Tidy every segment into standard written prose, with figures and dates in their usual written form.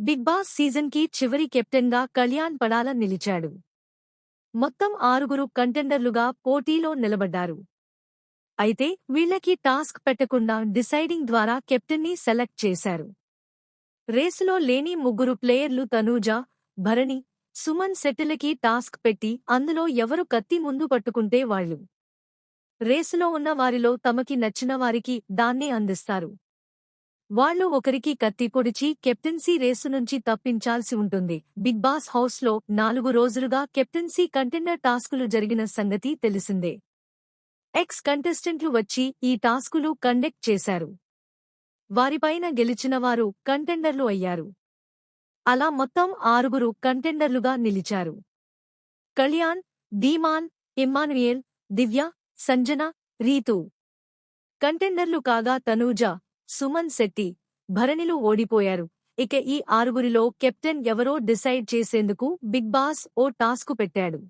Big boss season కి చివరి captain గా కళ్యాణ్ పడాల నిలిచాడు. మొత్తం 6 కంటెండర్లుగా పోటీలో నిలబడ్డారు. అయితే వీళ్లకి టాస్క్ పెట్టకుండా డిసైడింగ్ ద్వారా కెప్టెన్ని సెలెక్ట్ చేశారు. రేసులో లేని 3 ప్లేయర్లు తనూజ, భరణి, సుమన్ శెట్టిలకి టాస్క్ పెట్టి అందులో ఎవరు కత్తి ముందు పట్టుకుంటే వాళ్లు రేసులో ఉన్న వారిలో తమకి నచ్చిన వారికి దాన్నే అందిస్తారు. వాళ్లు ఒకరికి కత్తి పొడిచి కెప్టెన్సీ రేసు నుంచి తప్పించాల్సి ఉంటుంది. బిగ్ బాస్ హౌస్ లో 4 రోజులుగా కెప్టెన్సీ కంటెండర్ టాస్కులు జరిగిన సంగతి తెలిసిందే. ఎక్స్ కంటెస్టెంట్లు వచ్చి ఈ టాస్కులు కండక్ట్ చేశారు. వారిపైన గెలిచినవారు కంటెండర్లు అయ్యారు. అలా మొత్తం 6 కంటెండర్లుగా నిలిచారు. కళ్యాణ్, ధీమాన్, ఇమ్మానుయేల్, దివ్య, సంజన, రీతూ కంటెండర్లు కాగా తనూజ, సుమన్ శెట్టి, భరణిలు ఓడిపోయారు. ఇక ఈ 6 కెప్టెన్ ఎవరో డిసైడ్ చేసేందుకు బిగ్ బాస్ ఓ టాస్క్ పెట్టాడు.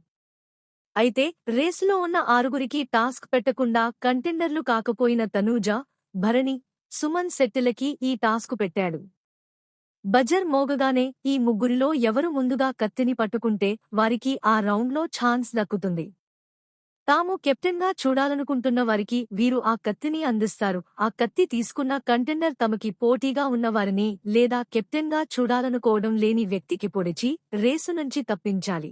అయితే రేసులో ఉన్న 6కి టాస్క్ పెట్టకుండా కంటెండర్లు కాకపోయిన తనూజ, భరణి, సుమన్ శెట్టిలకి ఈ టాస్క్ పెట్టాడు. బజర్ మోగగానే ఈ 3 ఎవరు ముందుగా కత్తిని పట్టుకుంటే వారికి ఆ రౌండ్లో ఛాన్స్ దక్కుతుంది. తాము కెప్టెన్గా చూడాలనుకుంటున్న వారికి వీరు ఆ కత్తిని అందిస్తారు. ఆ కత్తి తీసుకున్న కంటెండర్ తమకి పోటీగా ఉన్నవారిని లేదా కెప్టెన్గా చూడాలనుకోవడం లేని వ్యక్తికి పొడిచి రేసు నుంచి తప్పించాలి.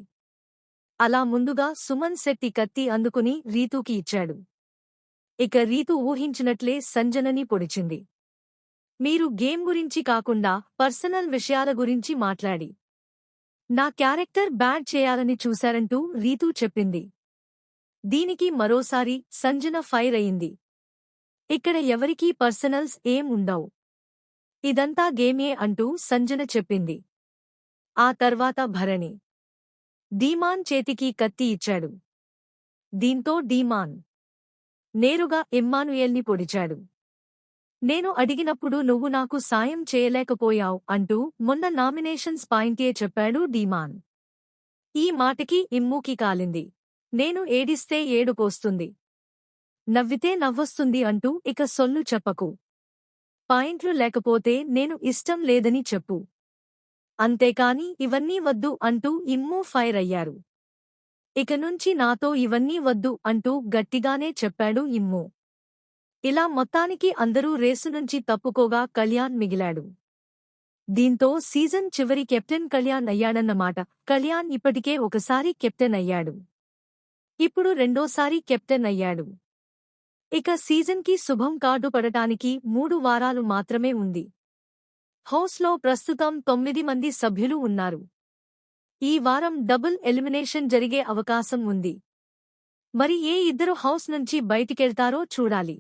అలా ముందుగా సుమన్ శెట్టి కత్తి అందుకుని రీతూకి ఇచ్చాడు. ఇక రీతూ ఊహించినట్లే సంజనని పొడిచింది. మీరు గేమ్ గురించి కాకుండా పర్సనల్ విషయాల గురించి మాట్లాడి నా క్యారెక్టర్ బ్యాడ్ చేయాలని చూశారంటూ రీతూ చెప్పింది. దీనికి మరోసారి సంజన ఫైర్ అయింది. ఇక్కడ ఎవరికీ పర్సనల్స్ ఏం ఉండవు. ఇదంతా గేమే అంటూ సంజన చెప్పింది. ఆ తర్వాత భరణి ధీమాన్ చేతికి కత్తి ఇచ్చాడు. దీంతో ధీమాన్ నేరుగా ఇమ్మానుయేల్ని పొడిచాడు. నేను అడిగినప్పుడు నువ్వు నాకు సాయం చేయలేకపోయావ్ అంటూ మొన్న నామినేషన్స్ పాయింటే చెప్పాడు ధీమాన్. ఈ మాటకి ఇమ్ముకి కాలింది. నేను ఏడిస్తే ఏడుపోస్తుంది, నవ్వితే నవ్వొస్తుంది అంటూ ఇక సొల్లు చెప్పకు. పాయింట్లు లేకపోతే నేను ఇష్టం లేదని చెప్పు. అంతేకాని ఇవన్నీ వద్దు అంటూ ఇమ్ము ఫైర్ అయ్యారు. ఇక నుంచి నాతో ఇవన్నీ వద్దు అంటూ గట్టిగానే చెప్పాడు ఇమ్ము. ఇలా మొత్తానికి అందరూ రేసు నుంచి తప్పుకోగా కళ్యాణ్ మిగిలాడు. దీంతో సీజన్ చివరి కెప్టెన్ కళ్యాణ్ అయ్యాడన్నమాట. కళ్యాణ్ ఇప్పటికే ఒకసారి కెప్టెన్ అయ్యాడు. ఇప్పుడు రెండోసారి కెప్టెన్ అయ్యాడు. ఇక సీజన్కి శుభం కార్డు పడటానికి 3 వారాలు మాత్రమే ఉంది. హౌస్లో ప్రస్తుతం 9 మంది సభ్యులు ఉన్నారు. ఈ వారం డబుల్ ఎలిమినేషన్ జరిగే అవకాశం ఉంది. మరి ఏ ఇద్దరు హౌస్ నుంచి బయటికెళ్తారో చూడాలి.